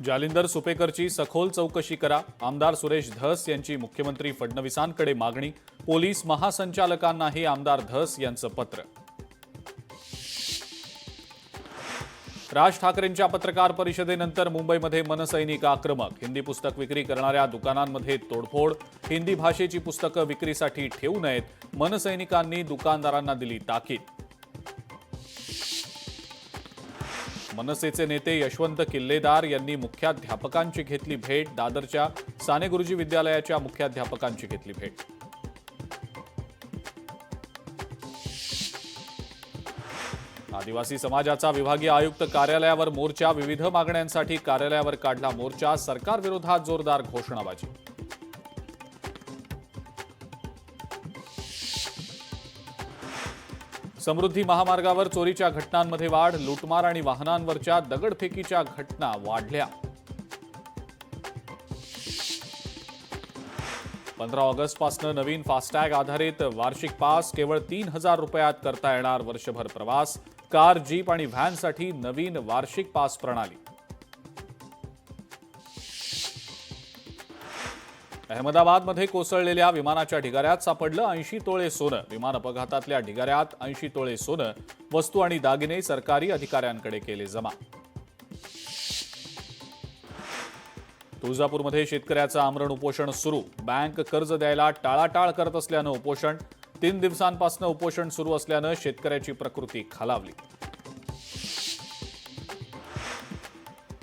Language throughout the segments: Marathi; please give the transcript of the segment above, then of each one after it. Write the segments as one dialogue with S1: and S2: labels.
S1: जालिंदर सुपेकरची सखोल चौकशी करा, आमदार सुरेश धस यांची मुख्यमंत्री फडणवीसांकडे मागणी. पोलीस महासंचालकांनाही आमदार धस यांचं पत्र. राज ठाकरेंच्या पत्रकार परिषदेनंतर मुंबईमध्ये मनसैनिक आक्रमक. हिंदी पुस्तक विक्री करणाऱ्या दुकानांमध्ये तोडफोड. हिंदी भाषेची पुस्तकं विक्रीसाठी ठेवू नयेत, मनसैनिकांनी दुकानदारांना दिली ताकीद. मनसेचे नेते यशवंत किल्लेदार यांनी मुख्याध्यापकांची घेतली भेट. दादरच्या साने गुरुजी विद्यालयाच्या मुख्याध्यापकांची घेतली भेट. आदिवासी समाजाचा विभागीय आयुक्त कार्यालयावर मोर्चा. विविध मागण्यांसाठी कार्यालयावर काढला मोर्चा. सरकारविरोधात जोरदार घोषणाबाजी. समृद्धी महामार्गावर चोरीच्या घटनांमध्ये वाढ. लूटमार आणि वाहनांवरच्या दगडफेकीच्या घटना वाढल्या. 15 ऑगस्टपासून नवीन फास्टॅग आधारित वार्षिक पास. केवळ 3,000 रुपयात करता येणार वर्षभर प्रवास. कार, जीप आणि व्हॅनसाठी नवीन वार्षिक पास प्रणाली. अहमदाबादमध्ये कोसळलेल्या विमानाच्या ढिगाऱ्यात सापडलं 80 तोळे सोनं. विमान अपघातातल्या ढिगाऱ्यात 80 तोळे सोनं, वस्तू आणि दागिने सरकारी अधिकाऱ्यांकडे केले जमा. तुळजापूरमध्ये शेतकऱ्याचं आमरण उपोषण सुरू. बँक कर्ज द्यायला टाळाटाळ करत असल्यानं उपोषण. 3 दिवसांपासून उपोषण सुरू असल्यानं शेतकऱ्याची प्रकृती खालावली.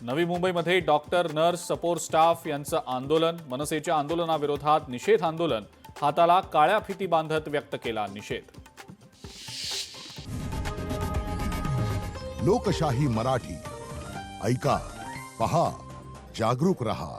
S1: नवी मुंबईमध्ये डॉक्टर, नर्स, सपोर्ट स्टाफ यांचं आंदोलन. मनसेच्या आंदोलनाविरोधात निषेध आंदोलन. हाताला काळ्या फिती बांधत व्यक्त केला निषेध.
S2: लोकशाही मराठी ऐका, पहा, जागरूक रहा.